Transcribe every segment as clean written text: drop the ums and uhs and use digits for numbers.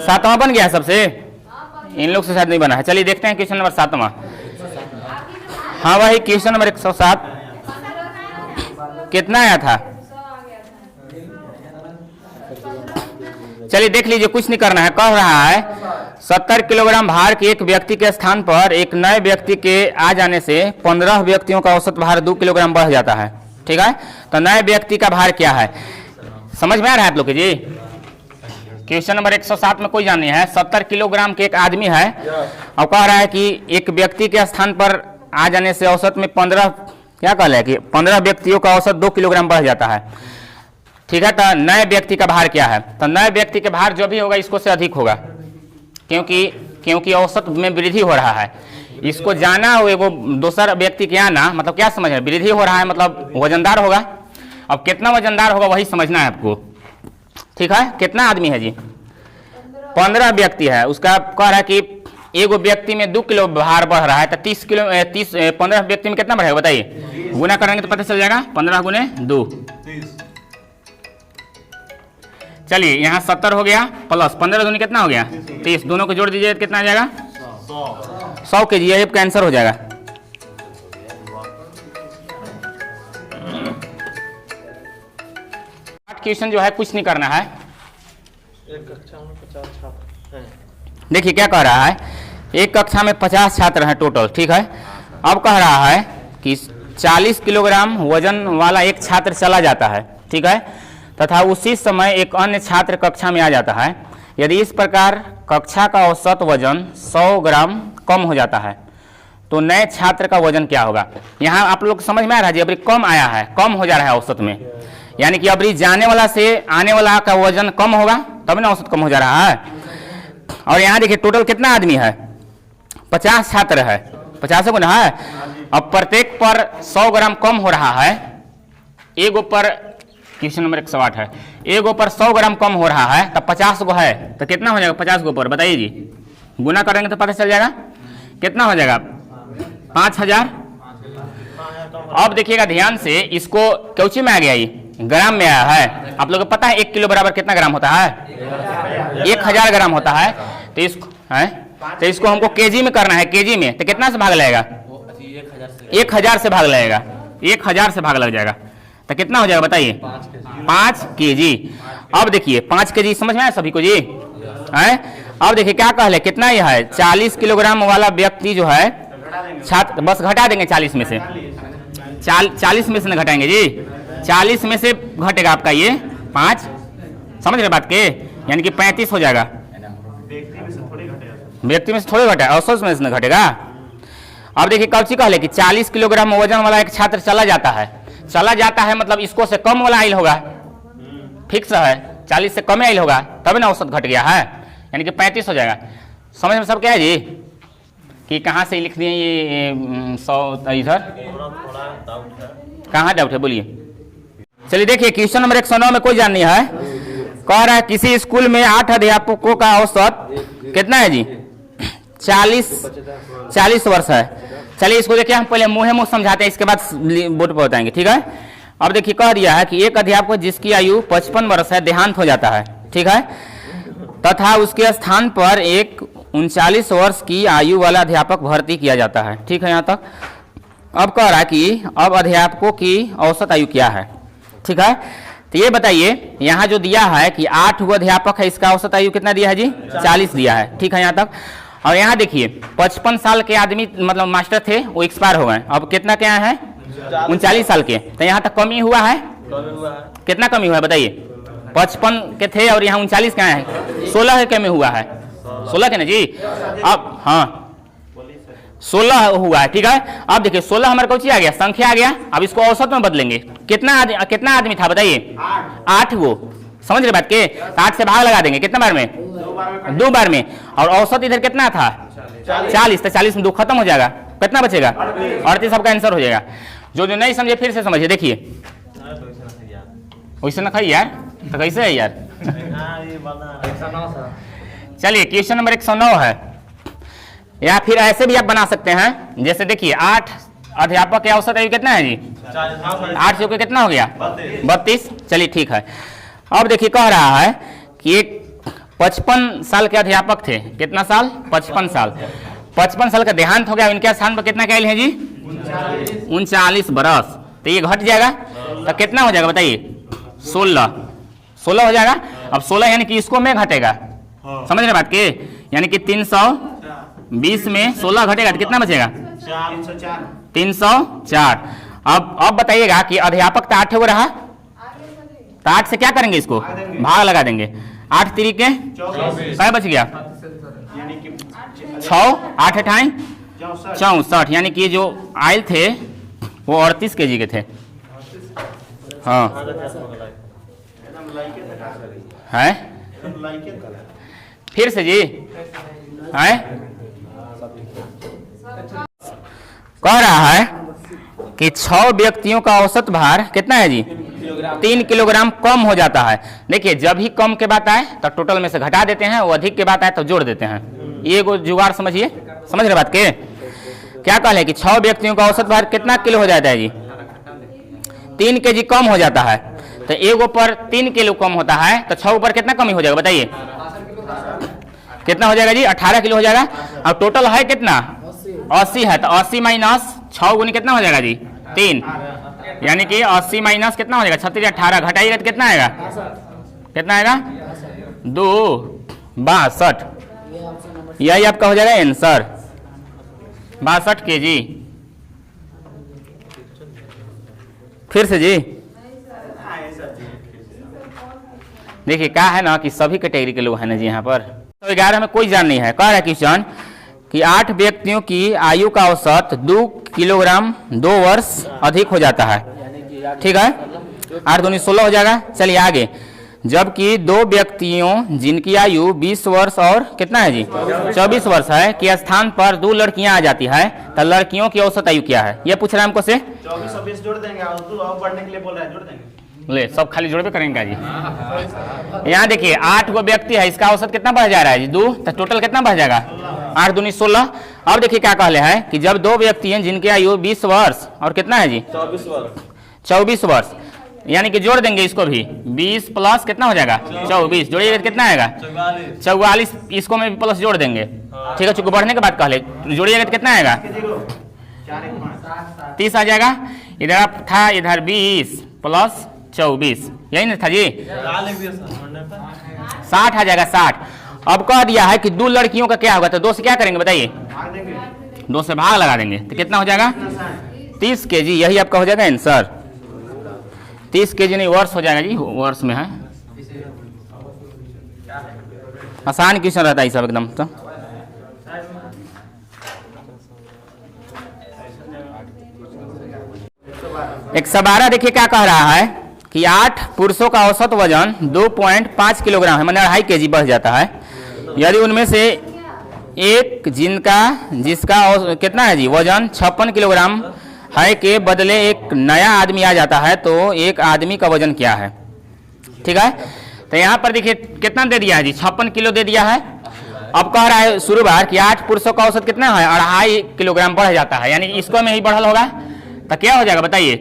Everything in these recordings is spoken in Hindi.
7वां बन गया है सबसे, इन लोग से शायद नहीं बना है। चलिए देखते हैं क्वेश्चन नंबर 7वां। हाँ वही क्वेश्चन नंबर 107 कितना आया था? चलिए देख लीजिए, कुछ नहीं करना है। कह रहा है 70 किलोग्राम भार के एक व्यक्ति के स्थान पर एक नए व्यक्ति के आ जाने से 15 व्यक्तियों का औसत भार 2 किलोग्राम बढ़ जाता है। ठीक है, तो नए व्यक्ति का भार क्या है, समझ में आ रहा है आप लोग के जी? क्वेश्चन नंबर 107 में कोई जान नहीं है। 70 किलोग्राम के एक आदमी है और कह रहा है कि एक व्यक्ति के स्थान पर आ जाने से औसत में 15 क्या कह रहा है कि 15 व्यक्तियों का औसत 2 किलोग्राम बढ़ जाता है। ठीक है, तो नए व्यक्ति का भार क्या है? तो नए व्यक्ति के भार जो भी होगा इसको से अधिक होगा, क्योंकि औसत में वृद्धि हो रहा है। इसको जाना हो एगो दूसरा व्यक्ति के आना, मतलब क्या समझ है, वृद्धि हो रहा है मतलब वजनदार होगा। अब कितना वजनदार होगा वही समझना है आपको। ठीक है, कितना आदमी है जी? 15 व्यक्ति है। उसका कह रहा है कि एगो व्यक्ति में 2 किलो भार बढ़ रहा है, तो 15 व्यक्ति में कितना बढ़ेगा बताइए? गुना करेंगे तो पता चल जाएगा, 15 गुने 2। चलिए यहाँ 70 हो गया प्लस 15 दूनी कितना हो गया? 30। दोनों को जोड़ दीजिए कितना आ जाएगा? 100 के जी। आपका आंसर हो जाएगा। क्वेश्चन जो है कुछ नहीं करना है। एक कक्षा में 50 छात्र हैं। देखिए क्या कह रहा है, एक कक्षा में 50 छात्र हैं टोटल। ठीक है, अब कह रहा है कि 40 किलोग्राम वजन वाला एक छात्र चला जाता है। ठीक है, तथा उसी समय एक अन्य छात्र कक्षा में आ जाता है। यदि इस प्रकार कक्षा का औसत वजन 100 ग्राम कम हो जाता है तो नए छात्र का वजन क्या होगा? यहाँ आप लोग समझ में आ रहा है जी, अभी कम आया है, कम हो जा रहा है औसत में, यानी कि अभी जाने वाला से आने वाला का वजन कम होगा तब ना औसत कम हो जा रहा है। और यहाँ देखिए टोटल कितना आदमी है? 50 छात्र है, 50 गुना है। अब प्रत्येक पर 100 ग्राम कम हो रहा है। एगो पर क्वेश्चन नंबर 108 है, एगो पर 100 ग्राम कम हो रहा है, तब 50 गो है तो कितना हो जाएगा? 50 गो पर बताइए जी, गुना करेंगे तो पता चल जाएगा कितना हो जाएगा? 5000। अब देखिएगा ध्यान से, इसको क्योंकि में आ गया, ये ग्राम में आया है। आप लोगों को पता है 1 किलो बराबर कितना ग्राम होता है? 1000 ग्राम होता है। तो इसको हमको केजी में करना है। केजी में तो कितना से भाग लगेगा? 1000 से भाग लगेगा, 1000 से भाग लग जाएगा तो कितना हो जाएगा बताइए? 5 केजी। अब देखिए 5 केजी समझ में आया सभी को जी? है। अब देखिए क्या कह ले, कितना यह है? 40 किलोग्राम वाला व्यक्ति जो है छात्र, बस घटा देंगे 40 में से, 40 में से न घटाएंगे जी, 40 में से घटेगा आपका ये 5। समझ रहे बात के? यानी कि 35 हो जाएगा। व्यक्ति में से थोड़े घटा, औसत में से न घटेगा। अब देखिए कब सी कहले कि 40 किलोग्राम वजन वाला एक छात्र चला जाता है। चला जाता है मतलब इसको से कम वाला आइल होगा, फिक्स है 40 से कम आइल होगा तब ना औसत घट गया है, यानी कि 35 हो जाएगा। समझ में सब क्या है जी? कि कहाँ से लिख दिए ये 100 इधर? कहाँ डाउट है बोलिए? चलिए देखिए क्वेश्चन नंबर 109 में कोई जान नहीं है। कह रहा है किसी स्कूल में 8 अध्यापकों का औसत कितना है जी? 40 वर्ष है। चलिए इसको देखिए हम पहले मुँह समझाते हैं, इसके बाद बोर्ड पर बताएंगे। ठीक है, अब देखिए कह दिया है कि एक अध्यापक जिसकी आयु 55 वर्ष है देहांत हो जाता है। ठीक है, तथा उसके स्थान पर एक 39 वर्ष की आयु वाला अध्यापक भर्ती किया जाता है। ठीक है यहाँ तक। अब कह रहा है कि अब अध्यापकों की औसत आयु क्या है? ठीक है, तो ये बताइए यहाँ जो दिया है कि 8 गो अध्यापक है, इसका औसत आयु कितना दिया है जी? 40 दिया है। ठीक है यहाँ तक। और यहाँ देखिए 55 साल के आदमी मतलब मास्टर थे, वो एक्सपायर हो गए। अब कितना क्या है? 39 साल के। तो यहाँ तक कमी हुआ है, कितना कमी हुआ है बताइए? 55 के थे और यहाँ 39 क्या है? 16 के कमी हुआ है, 16 के ना जी। अब हाँ 16 हुआ है। ठीक है, अब देखिए 16 हमारे कौन सी आ गया? संख्या आ गया। अब इसको औसत में बदलेंगे। कितना आदमी था बताइए? 8 गो। समझ रहे बात के? 8 से भाग लगा देंगे कितना बार में? 2 बार में। और औसत इधर कितना था? 40। तो 40 में 2 खत्म हो जाएगा, कितना बचेगा? 38 सबका आंसर हो जाएगा। जो नहीं समझे फिर से समझिए। देखिए वैसे ना खाइए यार, तो कैसे है यार? चलिए क्वेश्चन नंबर 109 है, या फिर ऐसे भी आप बना सकते हैं। जैसे देखिए 8 अध्यापक के औसत आयु कितना है जी? 8 से कितना हो गया? 32। चलिए ठीक है। अब देखिए कह रहा है कि एक 55 साल के अध्यापक थे। कितना साल? 55 साल। 55 साल का देहांत हो गया, इनके स्थान पर कितना कैल है जी? 39 बरस। तो ये घट जाएगा तो कितना हो जाएगा बताइए? 16 हो जाएगा। अब 16 यानी कि इसको में घटेगा, समझ रहे बात के? यानी कि 320 में 16 घटेगा तो कितना बचेगा? 304। अब बताइएगा कि अध्यापक तो 8 रहा, तो 8 से क्या करेंगे? इसको भाग लगा देंगे। 8 तरीके क्या बच गया? 6, 8 अठाई 64, यानी कि जो आयल थे वो 38 kg के थे। हाँ है, फिर से जी है कह रहा है कि 6 व्यक्तियों का औसत भार कितना है जी? 3 किलोग्राम कम हो जाता है। देखिए जब भी कम के बात आए तो टोटल में से घटा देते हैं, वो अधिक के बात आए तो जोड़ देते हैं। ये को जुगाड़ समझिए, समझ रहे बात के? क्या कह है कि 6 व्यक्तियों का औसत भार कितना किलो हो जाता है जी? 3 kg कम हो जाता है। तो एक ऊपर 3 किलो कम होता है तो 6 ऊपर कितना कमी हो जाएगा बताइए? कितना हो जाएगा जी? 18 किलो हो जाएगा। अब टोटल है कितना? 80 है, तो 80 माइनस 6 गुनी कितना हो जाएगा जी? 3, यानी कि 80 माइनस कितना हो जाएगा? 36, 18 घटाइएगा तो कितना आएगा? कितना आएगा? 2 62। यही आपका हो जाएगा आंसर, 62 kg। फिर से जी देखिए क्या है ना कि सभी कैटेगरी के लोग हैं ना जी यहाँ पर। तो 11 में कोई जान नहीं है। कह रहा है क्वेश्चन कि 8 व्यक्तियों की आयु का औसत 2 किलोग्राम 2 वर्ष अधिक हो जाता है। ठीक है, 8 दूनी 16 हो जाएगा। चलिए आगे। जबकि 2 व्यक्तियों जिनकी आयु 20 वर्ष और कितना है जी? 24 वर्ष है के स्थान पर 2 लड़कियां आ जाती है, तो लड़कियों की औसत आयु क्या है? ये पूछ रहा है हमको से। 24 और 20 जोड़ देंगे और बढ़ने के लिए बोल रहा है, जोड़ देंगे। ले सब खाली जोड़ पे करेंगे जी। यहाँ देखिए 8 गो व्यक्ति है, इसका औसत कितना बढ़ जा रहा है जी? 2, तो टोटल कितना बढ़ जाएगा? 8 दूनी 16। अब देखिए क्या कहले है कि जब 2 व्यक्ति हैं जिनकी आयु 20 वर्ष और कितना है जी? 24 वर्ष, यानी कि जोड़ देंगे इसको भी। 20 प्लस कितना हो जाएगा? 24। जोड़िएगा तो कितना आएगा? 44। इसको में भी प्लस जोड़ देंगे। ठीक है, चूंकि बढ़ने के बाद कहले जोड़िएगा तो कितना आएगा? 30 आ जाएगा। इधर था इधर 20 प्लस 24, यही ना था जी? 60 आ जाएगा, 60। अब कह दिया है कि 2 लड़कियों का क्या होगा, तो 2 से क्या करेंगे बताइए? 2 से भाग लगा देंगे तो कितना हो जाएगा? 30 kg। यही आपका हो जाएगा आंसर। 30 kg नहीं, वर्ष हो जाएगा जी, वर्ष में है। आसान क्वेश्चन रहता है सब एकदम। तो एक सवारा देखिए क्या कह रहा है कि 8 पुरुषों का औसत वजन 2.5 किलोग्राम है, माने 2.5 kg बढ़ जाता है। यदि उनमें से एक जिसका कितना है जी? वजन 56 किलोग्राम है के बदले एक नया आदमी आ जाता है, तो एक आदमी का वजन क्या है? ठीक है, तो यहाँ पर देखिए कितना दे दिया है जी? 56 किलो दे दिया है। अब कह रहा है शुरू बार कि 8 पुरुषों का औसत कितना है? 2.5 किलोग्राम बढ़ जाता है, यानी इसको में ही बढ़ल होगा। तो क्या हो जाएगा बताइए?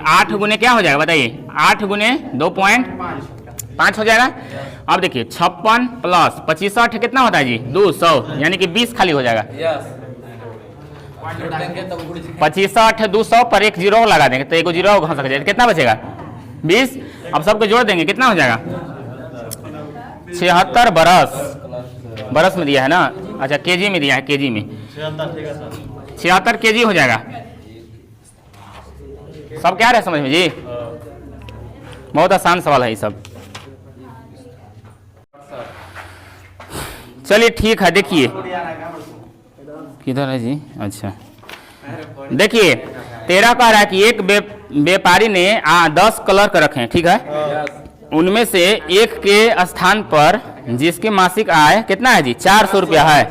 8 गुने क्या हो जाएगा बताइए? 8 गुने 2.5 हो जाएगा। अब देखिए 56 प्लस 25 कितना होता है जी? 200, यानी कि 20 खाली हो जाएगा। 25 200 पर एक जीरो लगा देंगे तो एक जीरो घस जाएगा, कितना बचेगा? 20। अब सबको जोड़ देंगे कितना हो जाएगा? 76 बरस में दिया है ना? अच्छा केजी में दिया है, केजी में 76 kg हो जाएगा। सब क्या रहे समझ में जी? बहुत आसान सवाल है ये सब। चलिए ठीक है, देखिए किधर है जी? अच्छा देखिए 13 कह रहा है कि एक व्यापारी ने 10 क्लर्क रखे, ठीक है। उनमें से एक के स्थान पर जिसकी मासिक आय कितना है जी? 400 रुपया है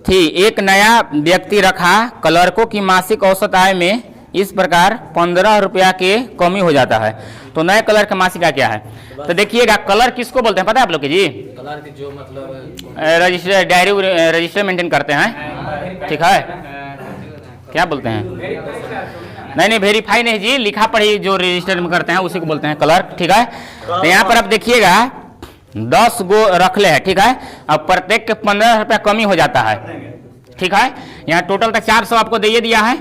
थी, एक नया व्यक्ति रखा। क्लर्कों की मासिक औसत आय में इस प्रकार 15 रुपया के कमी हो जाता है, तो नए कलर का मासिक आय क्या है? तो देखिएगा कलर किसको बोलते हैं पता है आप लोग के जी? कलर की जो मतलब रजिस्टर, डायरी रजिस्टर मेंटेन करते हैं, ठीक है। क्या बोलते हैं? नहीं वेरीफाई नहीं जी, लिखा पढ़ी जो रजिस्टर में करते हैं उसी को बोलते हैं क्लर्क, ठीक है। तो यहाँ पर आप देखिएगा 10 गो रखले है, ठीक है। अब प्रत्येक के 15 रुपया कमी हो जाता है, ठीक है। यहाँ टोटल का 400 आपको दे दिया है,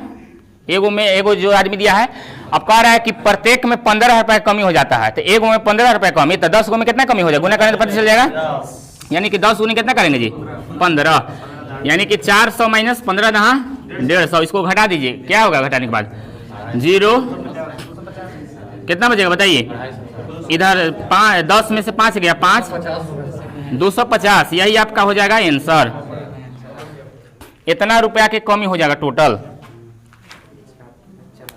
एगो जो आदमी दिया है। अब कह रहा है कि प्रत्येक में 15 रुपये कमी हो जाता है, तो एगो में 15 रुपये कमी, तो 10 गो में कितना कमी हो जाएगा, गुना करेंगे तो पता चल जाएगा। यानी कि 10 गुनी कितना करेंगे जी, 15, यानी कि 400 माइनस 15 दहा 150, इसको घटा दीजिए, क्या होगा घटाने के बाद 0, कितना बचेगा बताइए। इधर 10 में से 5 गया, 5 250, यही आपका हो जाएगा आंसर। इतना रुपया के कमी हो जाएगा टोटल,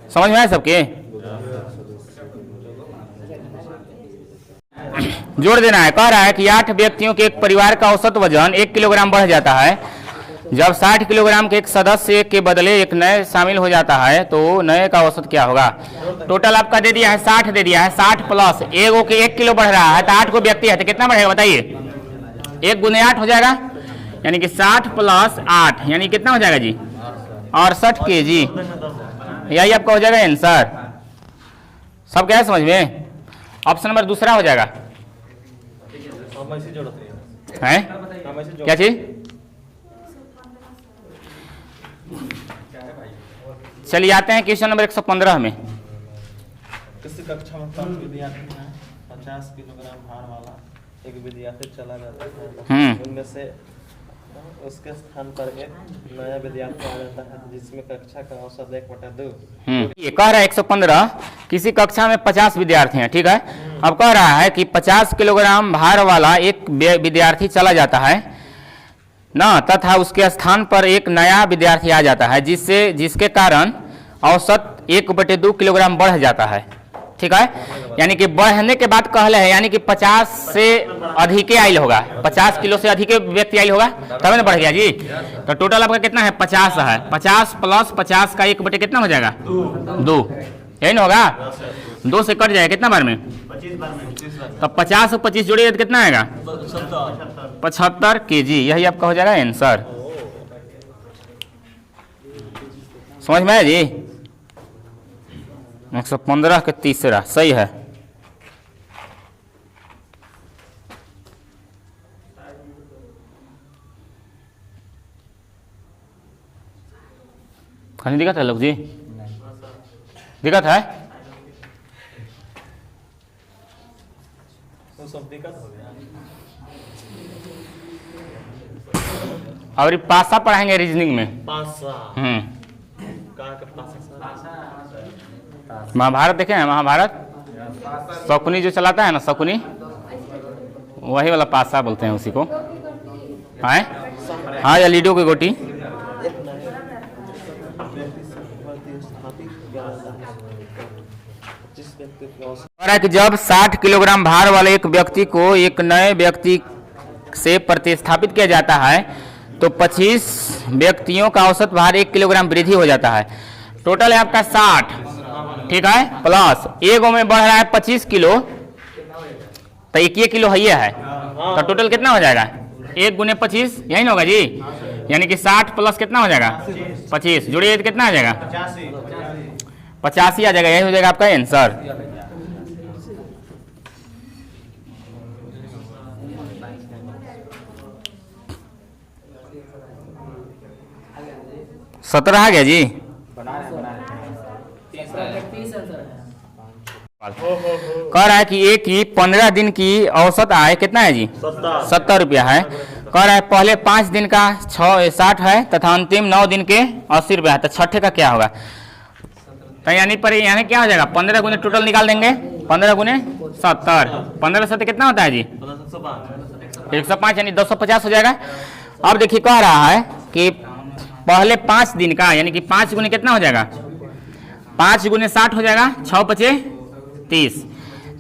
समझ में आया सबके। जोड़ देना है। कह रहा है कि 8 व्यक्तियों के एक परिवार का औसत वजन 1 किलोग्राम बढ़ जाता है। जब 60 किलोग्राम के एक सदस्य के बदले एक नए शामिल हो जाता है तो नए का औसत क्या होगा। टोटल आपका दे दिया है 60 दे दिया है, 60 प्लस एगो के 1 किलो बढ़ रहा है, तो 8 को व्यक्ति है तो कितना बढ़ेगा बताइए, 1 गुने 8 हो जाएगा, यानी कि 60 प्लस 8 यानी कितना हो जाएगा जी 68 kg। यही आपका हो जाएगा आंसर। सब क्या है समझ में। ऑप्शन नंबर दूसरा हो जाएगा है क्या चीज। चलिए आते हैं क्वेश्चन नंबर 115 में। किसी कक्षा में 5 विद्यार्थी हैं, 50 किलोग्राम भार वाला एक विद्यार्थी चला जाता है, उनमें से उसके स्थान पर एक नया विद्यार्थी आ जाता है जिसमें कक्षा का औसत 1/2। ये कह रहा है 115, किसी कक्षा में 50 विद्यार्थी हैं, ठीक है। अब कह रहा है कि 50 किलोग्राम भार वाला एक विद्यार्थी चला जाता है ना, तथा उसके स्थान पर एक नया विद्यार्थी आ जाता है जिसके कारण औसत 1/2 किलोग्राम बढ़ जाता है, ठीक है। यानी कि बढ़ने के बाद कहले है, यानी कि 50 से अधिक आयल होगा, 50 किलो से अधिक व्यक्ति आयल होगा तब ना बढ़ गया जी। तो टोटल आपका कितना है 50 है, 50 प्लस 50 का 1 बटे कितना हो जाएगा 2, यही ना होगा। 2 से कट जाएगा कितना बार में 25 बार में। तो 50 और 25 जोड़िए तो कितना आएगा 75 kg। यही आपका हो जाएगा आंसर। समझ में आया जी। 115 के तीसरा सही है। कहीं दिक्कत है लोग जी, दिक्कत है तो सब दिक्कत हो गया। और पासा पढ़ाएंगे रीजनिंग में। पासा कहाँ के पासा? महाभारत देखे हैं, महाभारत शकुनी जो चलाता है ना, शकुनी वही वाला पासा बोलते हैं उसी को। हाँ या लीडो की गोटी। कि जब 60 किलोग्राम भार वाले एक व्यक्ति को एक नए व्यक्ति से प्रतिस्थापित किया जाता है तो 25 व्यक्तियों का औसत भार 1 किलोग्राम वृद्धि हो जाता है। टोटल है आपका 60, ठीक है, प्लस एगो में बढ़ रहा है 25 किलो, तो 1 किलो है, तो टोटल कितना हो जाएगा 1 गुने 25, यही ना होगा जी। यानी कि 60 प्लस कितना हो जाएगा 25, जोड़िए तो कितना आ जाएगा 85 आ जाएगा। यही हो जाएगा आपका आंसर। सत्रह आ गया जी। कह रहा है कि एक ही 15 दिन की औसत आय कितना है जी 70 रुपया है। कह रहा है पहले 5 दिन का 60 है तथा अंतिम 9 दिन के 80 रुपया है, तो छठे का क्या होगा। तो यानी पर यानी क्या हो जाएगा 15 गुने टोटल निकाल देंगे, 15 गुने 70, 15 70 कितना होता है जी 105, यानी 250 हो जाएगा। अब देखिए कह रहा है कि पहले 5 दिन का, यानी कि 5 गुने कितना हो जाएगा 5 गुने 60 हो जाएगा, 6 पचे 30।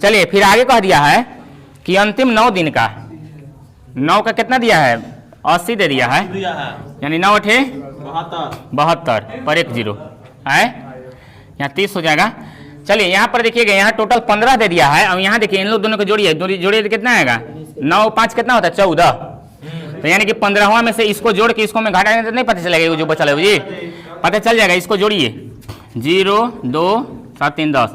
चलिए फिर आगे कह दिया है कि अंतिम 9 दिन का, 9 का कितना दिया है 80 दे दिया है, यानी 9 अठे 72 पर 1 0 है, यहाँ 30 हो जाएगा। चलिए यहाँ पर देखिएगा, यहाँ टोटल 15 दे दिया है। अब यहाँ देखिए इन लोग दोनों को जोड़िए, जोड़िए तो कितना आएगा 9 5 कितना होता है 14, तो यानी कि 15वां में से इसको जोड़ के इसको में घटाने तो नहीं पता चलेगा जो बचा है जी, पता चल जाएगा। इसको जोड़िए 0 2 7 3 10,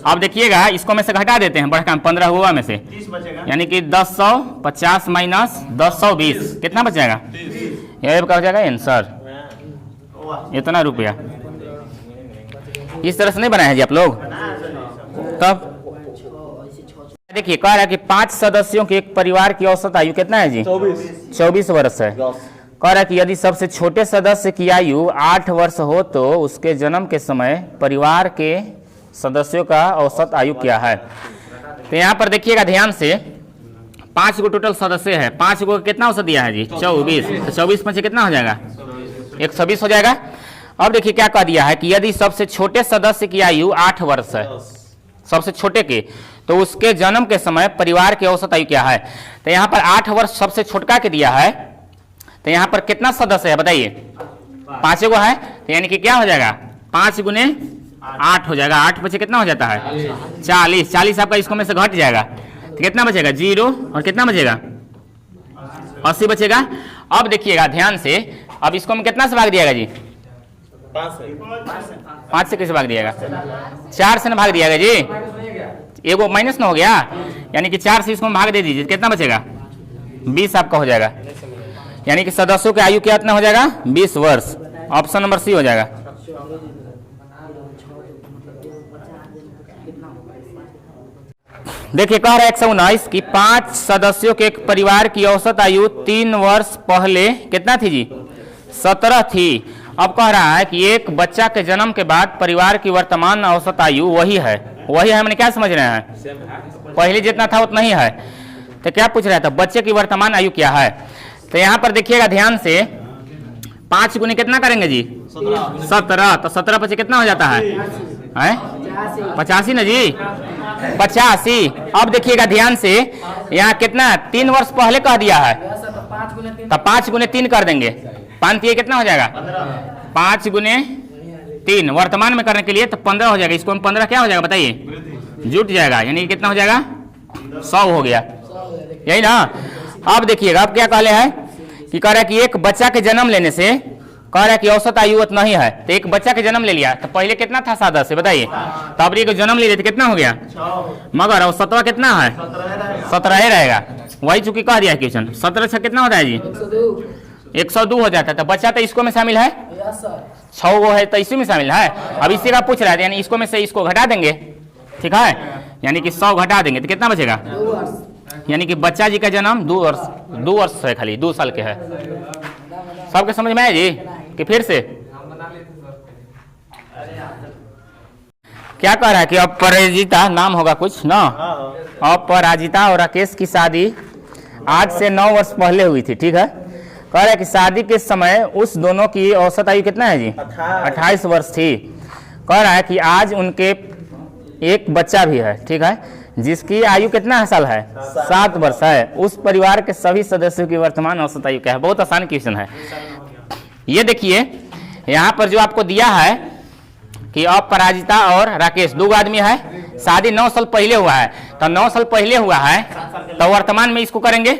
अब देखिएगा इसको में से घटा देते हैं, बढ़ 15 हुआ में से, 30 बचेगा। यानी कि 1050 माइनस 1020 कितना बच जाएगा? ये क्या हो जाएगा आंसर, इतना रुपया। इस तरह से नहीं बनाए हैं जी आप लोग? तब देखिए कह रहा है कि 5 सदस्यों के एक परिवार की औसत आयु कितना है जी? 24 वर्ष है। कह रहा है कि यदि सबसे छोटे सदस्य की आयु 8 वर्ष हो तो उसके जन्म के समय परिवार के सदस्यों का औसत आयु क्या है? तो यहाँ पर देखिएगा ध्यान से, 5 गो टोटल सदस्य है, 5 गो कितना औसत दिया है जी? 24। तो 24 में से कितना हो जाएगा? 120 हो जाएगा। अब देखिए क्या कह दिया है कि यदि सबसे छोटे सदस्य की आयु 8 वर्ष है, सबसे छोटे के, तो उसके जन्म के समय परिवार की औसत आयु क्या है? तो यहाँ पर 8 वर्ष सबसे छोटका के दिया है, तो यहाँ पर कितना सदस्य है बताइए? 5 गो है, तो यानी कि क्या हो जाएगा? 5 गुने 8 हो जाएगा। 8 बचे कितना हो जाता है? 40। 40 आपका इसको में से घट जाएगा, तो कितना बचेगा? 0। और कितना बचेगा? 80 बचेगा। अब देखिएगा ध्यान से, अब इसको में कितना से भाग दिएगा जी? 5 से कैसे भाग दिएगा? 4 से ना भाग दिएगा जी, एगो माइनस ना हो गया, यानी कि 4 से इसको भाग दे दीजिए, कितना बचेगा? 20 आपका हो जाएगा। यानी कि सदस्यों की आयु कितना हो जाएगा? 20 वर्ष। ऑप्शन नंबर सी हो जाएगा। देखिए कह रहा है 119 कि 5 सदस्यों के एक परिवार की औसत आयु 3 वर्ष पहले कितना थी जी? 17 थी। अब कह रहा है कि एक बच्चा के जन्म के बाद परिवार की वर्तमान औसत आयु वही है। वही है मैंने क्या समझ रहे हैं? पहले जितना था उतना ही है। तो क्या पूछ रहा था? बच्चे की वर्तमान आयु क्या है? तो यहाँ पर देखिएगा ध्यान से, 5 गुने कितना करेंगे जी? 17। तो 17 बच्चे कितना हो जाता है? 85 ना जी, 85। अब देखिएगा ध्यान से, यहाँ कितना 3 वर्ष पहले कह दिया है, तो 5 गुने 3 कर देंगे, 5 कितना हो जाएगा? 5 गुने 3 वर्तमान में करने के लिए तो 15 हो जाएगा। इसको 15 क्या हो जाएगा बताइए? जुट जाएगा, यानी कितना हो जाएगा? 100 हो गया, यही ना। अब देखिएगा अब क्या कहले है कि कह रहा है कि एक बच्चा के जन्म लेने से, कह रहा है कि औसत आयु उतना ही है। तो एक बच्चा के जन्म ले लिया, तो पहले कितना था सदस्य बताइए? तो अब ये जन्म ले लिया तो कितना हो गया? मगर औसतवा कितना है? 17 रहेगा। वही चूंकि कह दिया क्वेश्चन। 17 से कितना होता है जी? 102 हो जाता है। तो बच्चा तो इसको में शामिल है, 6 गो है तो इसी में शामिल है। अब इसी का पूछ रहा है, यानी इसको में से इसको घटा देंगे, ठीक है, यानी कि 100 घटा देंगे तो कितना बचेगा? यानी कि बच्चा जी का जन्म 2 वर्ष है, खाली 2 साल के है। सबके समझ में आया जी कि फिर से क्या कह रहा है कि अपराजिता नाम होगा कुछ ना, अपराजिता और राकेश की शादी आज से 9 वर्ष पहले हुई थी, ठीक है। कह रहा है कि शादी के समय उस दोनों की औसत आयु कितना है जी? 28 वर्ष थी। कह रहा है कि आज उनके एक बच्चा भी है, ठीक है, जिसकी आयु कितना साल है? 7 वर्ष है। उस परिवार के सभी सदस्यों की वर्तमान औसत आयु क्या है? बहुत आसान क्वेश्चन है। ये देखिए यहाँ पर जो आपको दिया है कि अपराजिता और राकेश 2 आदमी है, शादी 9 साल पहले हुआ है। तो 9 साल पहले हुआ है तो वर्तमान में इसको करेंगे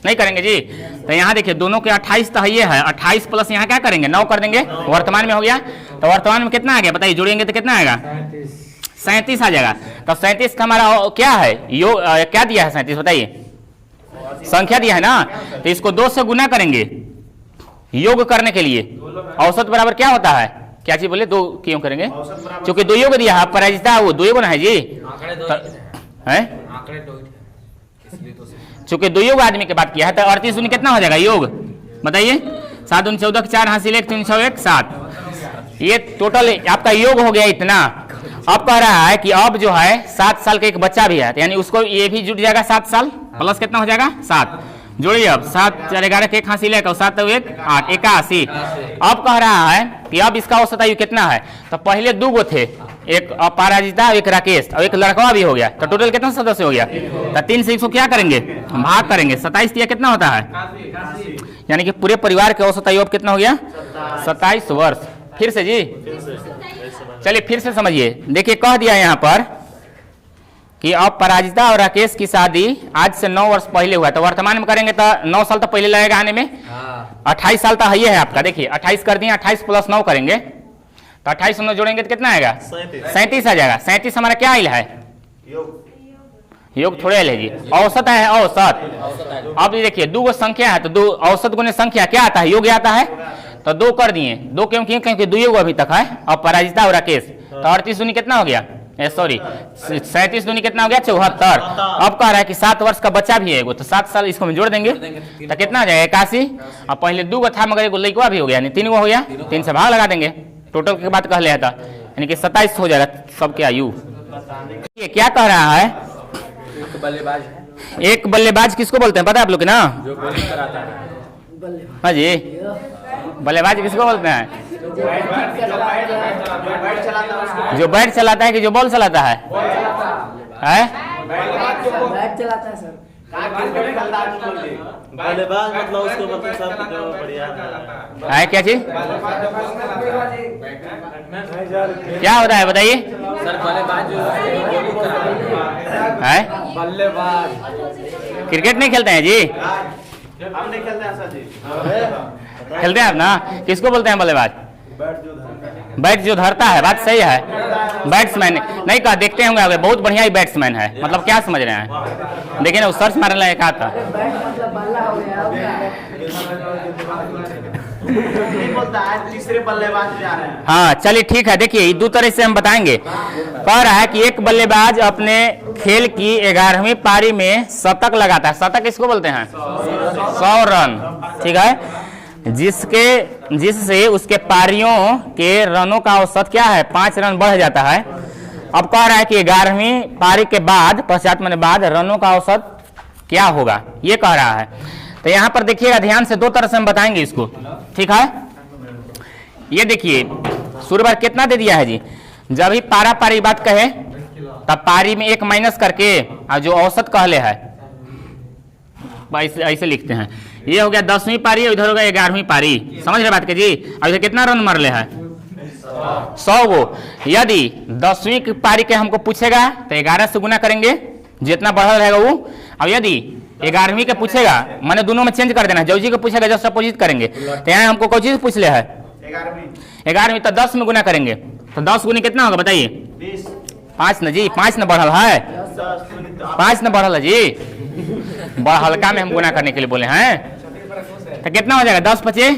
नहीं करेंगे जी? तो यहाँ देखिए दोनों के 28 तो ये है, 28 प्लस यहाँ क्या करेंगे? 9 कर देंगे, वर्तमान में हो गया। तो वर्तमान में कितना आ गया बताइए? जोड़ेंगे तो कितना आएगा? 37 आ जाएगा। तो 37 का हमारा क्या है? योग क्या दिया है? 37 बताइए, संख्या दिया है ना। तो इसको 2 से गुना करेंगे योग करने के लिए। औसत बराबर क्या होता है? क्या चीज बोले? 2 क्यों करेंगे? क्योंकि 2 योग दिया है, अपराजिता वो 2 योग ना है जी, है चूंकि 2 योग आदमी की बात किया है। तो 38 दूनी कितना हो जाएगा योग बताइए? 7 दूनी 14, 4 हासिल 1, 3 1, 7। ये टोटल आपका योग हो गया इतना। अब कह रहा है कि अब जो है 7 साल का एक बच्चा भी है, यानी उसको ये भी जुट जाएगा 7 साल प्लस कितना हो जाएगा? 7। जोड़िए अब 7 4 11 के 1 हासिल 1 और 7 1 8 81। अब कह रहा है कि अब इसका औसत आयु कितना है? तो पहले 2 गो थे, एक अपराजिता एक राकेश और एक लड़का भी हो गया। तो टोटल कितना सदस्य हो गया? तो 3 से इसको क्या करेंगे? भाग करेंगे। 27 दिया कितना होता है? यानी कि पूरे परिवार के औसत आयु अब कितना हो गया? 27 वर्ष। फिर से जी चलिए फिर से समझिए। देखिए कह दिया यहाँ पर कि अपराजिता और राकेश की शादी आज से 9 वर्ष पहले हुआ। तो वर्तमान में करेंगे तो 9 साल तो पहले लगेगा आने में, 28 साल तो है आपका। देखिए 28 कर दिए, 28 प्लस 9 करेंगे तो 28 हम लोग जोड़ेंगे तो कितना आएगा? 37। 37 आ जाएगा। 37 हमारा क्या आइल है? योग थोड़े आइल है जी, औसत है, औसत। अब ये देखिए दो गो संख्या है तो दो औसत गुने संख्या क्या आता है? योग आता है। तो 2 कर दिए, 2 क्यों किए? क्योंकि 2 गो अभी तक है। अब पराजिता और राकेश, तो 38 दूनी कितना हो गया? सॉरी 37 दूनी कितना हो गया? 74। अब कह रहा है कि 7 वर्ष का बच्चा भी है एगो, तो 7 साल इसको हम जोड़ देंगे तो कितना हो जाएगा? 81। अब पहले 2 गो था मगर एगो लड़का भी हो गया, यानी 3 गो हो गया, 3 से भाग लगा देंगे, टोटल की बात कह लिया था, यानी कि 27 हो जाएगा सबके आयु। ये क्या कह रहा है? एक बल्लेबाज है, एक बल्लेबाज किसको बोलते हैं पता है आप लोग के ना? जो बॉलिंग कराता है। हाँ जी, बल्लेबाज किसको बोलते हैं? जो बैट चलाता है कि जो बॉल चलाता है? बैट चलाता है सर। बल्लेबाज मतलब उसको मतलब सब जो बढ़िया है क्या चीज? क्या होता है बताइए? सर बल्लेबाज जो बॉलिंग कराता है। है बल्लेबाज क्रिकेट नहीं खेलते हैं जी? हम नहीं खेलते हैं सर जी। खेलते हैं आप ना? किसको बोलते हैं बल्लेबाज? बैट जो धरता है, बात सही है। बैट्समैन नहीं कहा, देखते होंगे आगे, बहुत बढ़िया ही बैट्समैन है। मतलब क्या समझ रहे हैं? देखिए ना वो सर्च मारने लगा कहा था। बैट मतलब बल्ला हो गया। नहीं बोलता है, तीसरे बल्लेबाज जा रहे हैं। हाँ चलिए ठीक है। देखिए 2 तरह से हम बताएंगे। कह रहा है कि एक बल्लेबाज अपने खेल की 11वीं पारी में शतक लगाता है। शतक किसको बोलते हैं? 100 रन, ठीक है, जिससे उसके पारियों के रनों का औसत क्या है? 5 रन बढ़ जाता है। अब कह रहा है कि 11वीं पारी के बाद, पश्चात माने बाद, रनों का औसत क्या होगा, ये कह रहा है। तो यहाँ पर देखिएगा ध्यान से, 2 तरह से हम बताएंगे इसको, ठीक है। ये देखिए शुरू बार कितना दे दिया है जी? जब ही पारा पारी बात कहे तब पारी में 1 माइनस करके और जो औसत कहले है ऐसे लिखते हैं। ये हो गया 10वीं पारी, इधर हो गया 11वीं पारी। समझ रहे बात के जी? अब इधर कितना रन मरले है? 100 गो। यदि 10वीं की पारी के हमको पूछेगा तो 11 से गुना करेंगे, जितना बढ़ल रहेगा वो। अब यदि 11वीं के पूछेगा, माने दोनों में चेंज कर देना, जो जी को पूछेगा जस्ट अपोजिट करेंगे। तो यहाँ हमको कोई चीज पूछ ले है? 11वीं, तो 10 में गुना करेंगे तो 10 गुनी कितना होगा बताइए? 5 न जी, 5 न बढ़ल है, 5 न बढ़ल है जी। बड़ा हल्का में हम गुना करने के लिए बोले हैं। तो कितना हो जाएगा? 10 पचे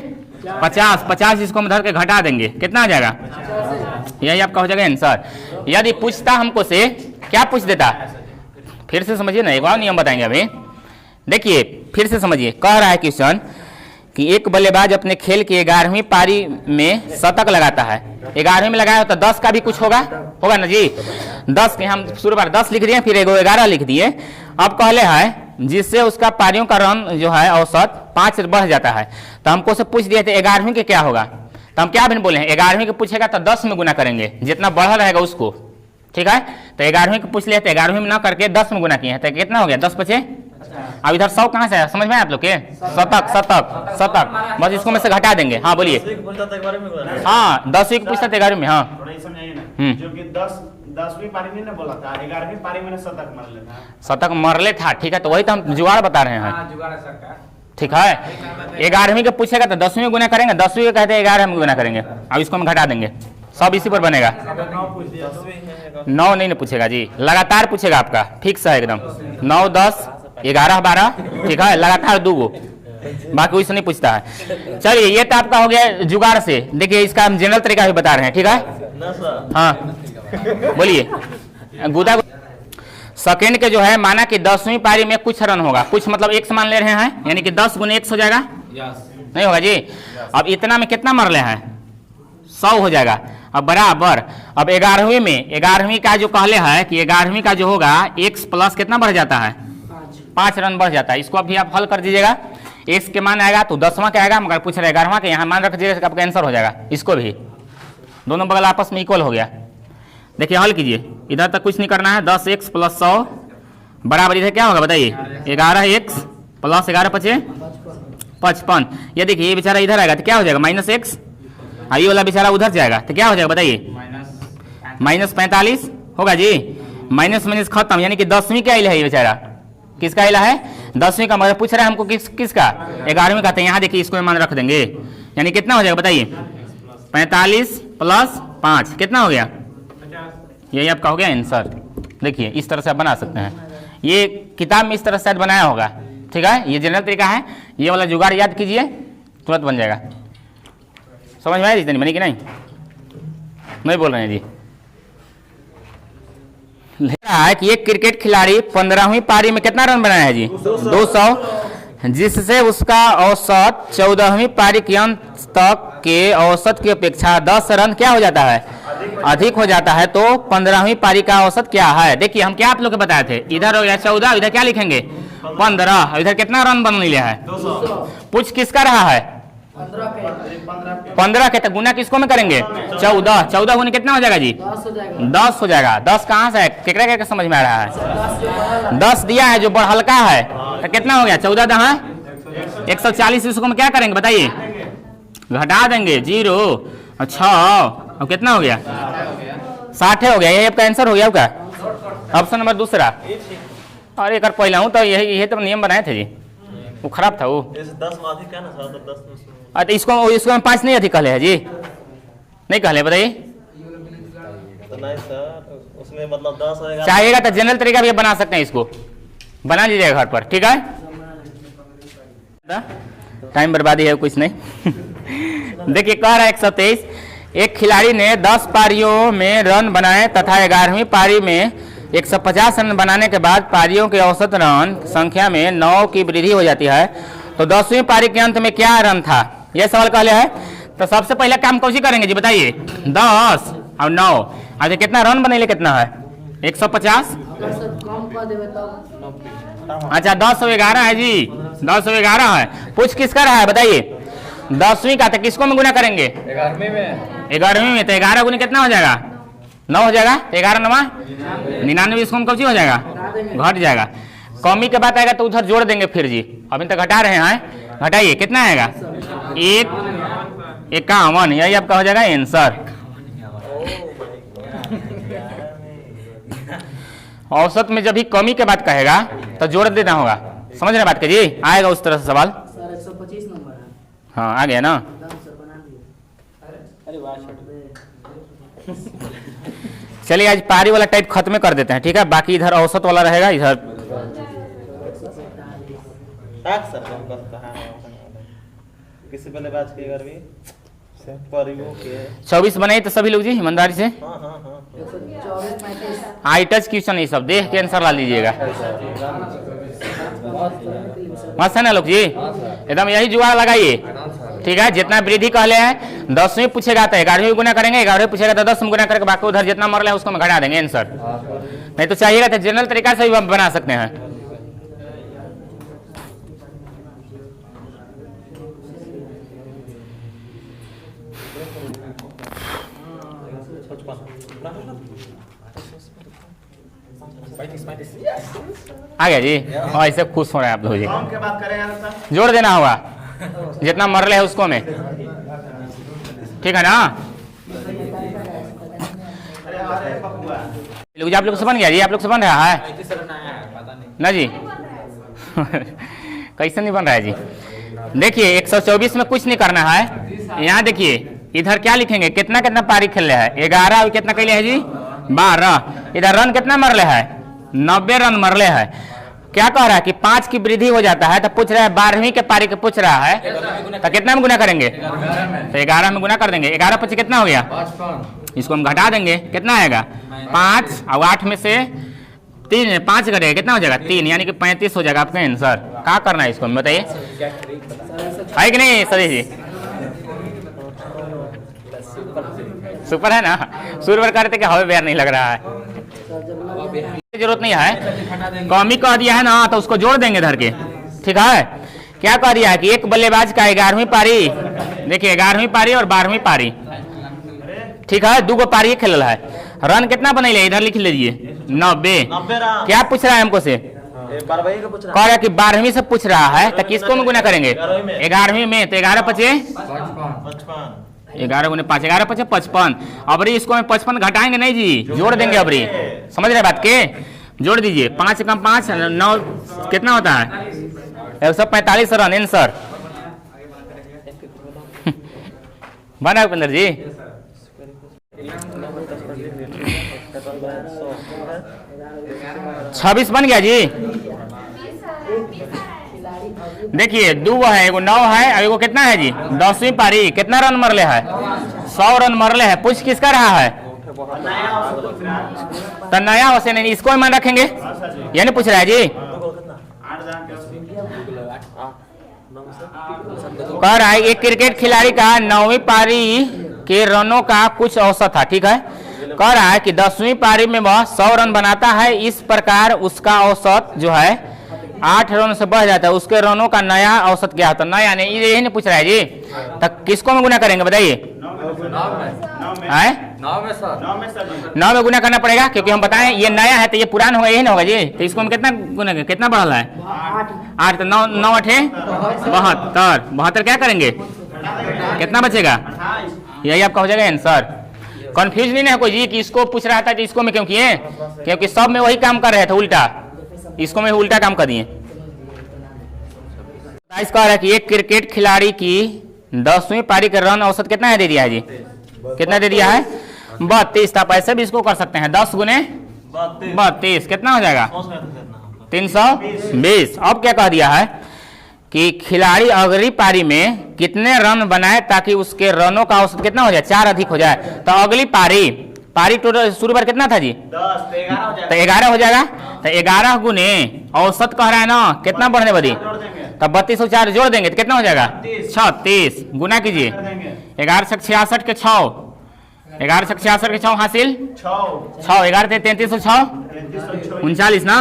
50, 50 इसको हम धर के घटा देंगे, कितना हो जाएगा? यही आपका हो जाएगा आंसर। यदि पूछता हमको से क्या पूछ देता, फिर से समझिए ना, एक और नियम बताएंगे अभी। देखिए फिर से समझिए, कह रहा है क्वेश्चन कि एक बल्लेबाज अपने खेल की 11वीं पारी में शतक लगाता है। 11वीं में लगाया तो 10 का भी कुछ होगा ना जी? 10 के हम शुरू बार 10 लिख दिए, फिर 11 लिख दिए। अब कहले है जिससे उसका पारियों का रन जो है औसत 5 बढ़ जाता है। तो हमको से पूछ दिए थे 11वीं के क्या होगा, तो हम क्या भी बोले हैं? 11वीं के पूछेगा तो 10 में गुना करेंगे, जितना बढ़ा रहेगा उसको, ठीक है। तो 11वीं के पूछ लिया तो 11वीं में ना करके 10 में गुना किए हैं, तो कितना हो गया? 10 पचे। अब इधर 100 कहाँ से है समझ में आप लोग के? शतक, शतक, शतक, बस इसको में से घटा देंगे। हाँ बोलिए। हाँ 10वीं के पूछता था 11वीं में। हाँ जो कि 10वीं पारी में ना बोला था, 11वीं पारी में शतक मार लेता है। शतक मरले था, ठीक है, तो वही तो हम जुगाड़ बता रहे हैं, जुगाड़ सरकार, ठीक है। 11वीं के पूछेगा तो 10वीं में गुना करेंगे, 10वीं के कहते हैं 11 में गुना करेंगे। अब इसको हम घटा देंगे, सब इसी पर बनेगा। 9 नहीं पूछेगा जी, लगातार पूछेगा आपका, फिक्स है एकदम। 9, 10, 11, 12, ठीक है, लगातार 2 गो, बाकी उससे नहीं पूछता है। चलिए ये तो आपका हो गया जुगाड़ से। देखिए इसका हम जनरल तरीका भी बता रहे हैं, ठीक है। हाँ बोलिए। गुदा सेकेंड के जो है, माना कि 10वीं पारी में कुछ रन होगा, कुछ मतलब 1 मान ले रहे हैं, यानी कि 10 गुने 1 हो जाएगा, नहीं होगा जी। अब इतना में कितना मर ले हैं? 100 हो जाएगा। अब बराबर, अब 11वीं का जो कहले है कि 11वीं का जो होगा x प्लस कितना बढ़ जाता है? 5 रन बढ़ जाता है। इसको अभी आप हल कर दीजिएगा, x के मान आएगा तो 10वां के आएगा, मगर पूछ रहे 11वां के, यहाँ मान रख दीजिएगा, आपका आंसर हो जाएगा। इसको भी दोनों बगल आपस में इक्वल हो गया। देखिए हल कीजिए, इधर तक कुछ नहीं करना है। 10x प्लस 100 बराबर इधर क्या होगा बताइए? 11x प्लस 11 पचे 55। ये देखिए ये बेचारा इधर आएगा तो क्या हो जाएगा? -x। ये वाला बेचारा उधर जाएगा तो क्या हो जाएगा बताइए? -45 होगा जी। माइनस खत्म, यानी कि 10वीं का इला है ये बेचारा। किसका इला है? 10वीं का। मगर पूछ रहा है हमको किसका? 11वीं का। तो यहाँ देखिए इसको मान रख देंगे, यानी कितना हो जाएगा बताइए? 45 प्लस 5 कितना हो गया? यही आपका हो गया आंसर। देखिए इस तरह से आप बना सकते हैं, ये किताब में इस तरह से बनाया होगा, ठीक है। ये जनरल तरीका है, ये वाला जुगाड़ याद कीजिए, तुरंत बन जाएगा। समझ में आया जितनी बनी कि नहीं? नहीं बोल रहे हैं जी। लिख रहा है कि एक क्रिकेट खिलाड़ी 15वीं पारी में कितना रन बनाया है जी? 200, जिससे उसका औसत 14वीं पारी के अंत तक के औसत की अपेक्षा 10 रन क्या हो जाता है? अधिक हो जाता है। तो 15वीं पारी का औसत क्या है? देखिए हम क्या आप लोग को बताए थे, इधर हो गया 14, इधर क्या लिखेंगे? 15, इधर कितना रन बन लिया है? 200। पूछ किसका रहा है? 15 के, तो गुना किसको में करेंगे? 14 गुना कितना हो जाएगा जी? 10 हो जाएगा। 10 हो जाएगा। 10 कहाँ से है? केकरा केकरा समझ में आ रहा है? 10 दिया है जो बड़ा हल्का है, तो कितना हो गया? 14 दहा 140, इसको हम क्या करेंगे बताइए? घटा देंगे 0 और 6, अब कितना हो गया? 60 हो गया। यही आपका आंसर हो गया आपका ऑप्शन नंबर दूसरा। और एक पहला हूँ तो यही तो नियम बनाए थे जी, वो खराब था वो। 10 में अधिक है ना सर, तो 10 में तो इसको 5 नहीं अधिक कहले है जी, नहीं कहले बताइए। तो नहीं सर, उसमें मतलब 10 होएगा। चाहिएगा तो जनरल तरीका भी बना सकते हैं, इसको बना लीजिएगा घर पर, ठीक है। टाइम बर्बादी है कुछ नहीं। देखिए कह रहा है 123, एक खिलाड़ी ने 10 पारियों में रन बनाए तथा 11वीं पारी में 150 रन बनाने के बाद पारियों के औसत रन संख्या में 9 की वृद्धि हो जाती है, तो 10वीं पारी के अंत में क्या रन था? यह सवाल कहले है। तो सबसे पहले काम कौन सी करेंगे जी बताइए? 10 और 9, अच्छा कितना रन बनेले? कितना है? 150। अगर सर कम कर देवे तब अच्छा 10 और 11 है जी, 10 और 11 है। पूछ किसका रहा है बताइए? 10वीं का, तो किसको में गुना करेंगे? 11वीं में। 11वीं में, तो 11 गुना कितना हो जाएगा? 9 हो जाएगा। 11 9 99, इसको हम कब चीज हो जाएगा? घट जाएगा। कमी के बाद आएगा तो उधर जोड़ देंगे फिर जी, अभी तक घटा रहे हैं, घटाइए कितना आएगा? 51, यही आपका हो जाएगा आंसर। औसत में जब भी कमी के बाद कहेगा तो जोड़ देना होगा, समझ रहे बात का जी? आएगा उस तरह से सवाल। सर 125 नंबर है। हाँ आ गया ना। एकदम सर बना दिए। अरे वाह छोटे। चलिए आज पारी वाला टाइप खत्म कर देते हैं, ठीक है। बाकी इधर औसत वाला रहेगा, इधर सर कम करता है किसी बल्लेबाज की 11वीं परियों के 24 बनाए तो सभी लोग जी ईमानदारी से। हाँ हाँ हाँ 124 35 आई टच क्वेश्चन ये सब देख के आंसर ला लीजिएगा, मस्त है ना लोग जी? एकदम यही जुगाड़ लगाइए, ठीक है। जितना वृद्धि कहले हैं 10वीं पूछेगा तो 11वीं गुना करेंगे, 11वीं पूछेगा तो 10 गुना करके बाकी उधर जितना मरल है उसको घटा देंगे आंसर। नहीं तो चाहिएगा तो जनरल तरीका से भी बना सकते हैं। आ गया जी, और ऐसे खुश हो रहे हैं आप लोग जी। कम के बात करेगा ना सर? जोड़ देना होगा जितना मरले है उसको में, ठीक है ना? लोग आप लोग से बन गया जी? आप लोग से बन रहा है ना जी? कैसे नहीं बन रहा है जी? देखिए 124 में कुछ नहीं करना है। यहाँ देखिए इधर क्या लिखेंगे? कितना कितना पारी खेल रहे हैं? 11 और कितना कैले है जी? 12। इधर रन कितना मरले है? 90 रन मरले है। क्या कह रहा है कि 5 की वृद्धि हो जाता है, तो पूछ रहा है 12वीं के पारी के पूछ रहा है, तो कितना में गुना करेंगे? तो 11 में गुना कर देंगे। 11 25 कितना हो गया? 55। इसको हम घटा देंगे, कितना आएगा? 5 और 8 में से 3 5 करेगा, कितना हो जाएगा? 3, यानी कि 35 हो जाएगा आपका आंसर। क्या करना है इसको बताइए, है कि नहीं सदी जी? सुपर है ना? सुपर करते कि हवे बेर नहीं लग रहा है, जरूरत नहीं है। कमी कह दिया है ना तो उसको जोड़ देंगे धर के, ठीक है। क्या कह दिया है कि एक बल्लेबाज का 11वीं पारी, देखिए 11वीं पारी और 12वीं पारी, ठीक है, 2 पारी खेल है। रन कितना बनैले? इधर लिख लीजिए 90। 90 रन। क्या पूछ रहा है हमको से? 12वीं का पूछ रहा कह रहा है कि 12वीं से पूछ रहा है, तो किसको में गुना करेंगे? 11वीं में, तो 11 25 55 11 गुने 5, 11 5 55। अबरी इसको में 55 घटाएंगे नहीं जी, जोड़ देंगे अबरी, समझ रहे बात के? जोड़ दीजिए 5 कम 5 9 कितना होता है? 145 रन आंसर। बना उपेंद्र जी? छब्बीस बन गया जी। देखिए 2 है, एगो 9 है, और एगो कितना है जी 10वीं पारी। कितना रन मरले है? 100 रन मरले है। पूछ किसका रहा है? तो नया वैसे नहीं, इसको मान रखेंगे, ये नहीं पूछ रहा है जी। कह रहा है एक क्रिकेट खिलाड़ी का 9वीं पारी के रनों का कुछ औसत था, ठीक है। कह रहा है कि 10वीं पारी में वह 100 रन बनाता है, इस प्रकार उसका औसत जो है 8 रन से बढ़ जाता है, उसके रनों का नया औसत क्या होता है? नया नहीं, यही नहीं पूछ रहा है जी। तो किसको में गुना करेंगे बताइए? 9 में गुना करना पड़ेगा, क्योंकि हम बताएं ये नया है तो ये पुराना होगा, यही ना होगा जी। तो इसको हम कितना गुना, कितना बढ़ा है? 8। तो 9 8 72। 72 क्या करेंगे? कितना बचेगा? यही आपका हो जाएगा आंसर। कंफ्यूज नहीं है कोई जी कि इसको पूछ रहा था कि इसको में क्यों किए? क्योंकि सब में वही काम कर रहे थे, उल्टा इसको में उल्टा काम कर दिए। कह रहा है कि एक क्रिकेट खिलाड़ी की 10वीं पारी का रन औसत कितना है दे दिया है जी? कितना दे दिया है? 32। आप ऐसे भी इसको कर सकते हैं, 10 गुने 32 कितना हो जाएगा? 320। अब क्या कह दिया है कि खिलाड़ी अगली पारी में कितने रन बनाए ताकि उसके रनों का औसत कितना हो जाए? 4 अधिक हो जाए। तो अगली पारी टोटल शुरू पर कितना था जी? 10 तो 11 हो जाएगा। तो 11 गुने औसत कह रहा है ना, कितना बढ़ने वाली? तो 32 और 4 जोड़ देंगे तो कितना हो जाएगा? 36। गुना कीजिए, 11 से 66 के 6, 11 से 66 के 6 हासिल 6, 11 से 33 और 6 39 ना।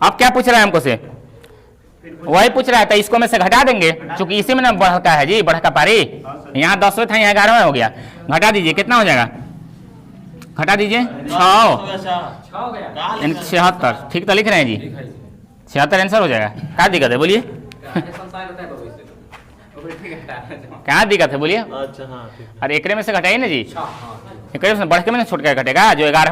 अब क्या पूछ रहा है हमको से? वही पूछ रहा है, तो इसको में से घटा देंगे, क्योंकि इसी में ना बढ़ता है जी, बढ़का पारी। यहाँ 10वें था, यहाँ 11वें हो गया। घटा दीजिए, कितना हो जाएगा? घटा दीजिए 76। ठीक तो लिख रहे हैं जी, 76 आंसर हो जाएगा। क्या दिक्कत है बोलिए? क्या दिक्कत है बोलिए? अच्छा हाँ ठीक है। अरे एकरे में से घटाइए ना जी, एकरे में से बढ़ के में छोट के घटेगा जो 11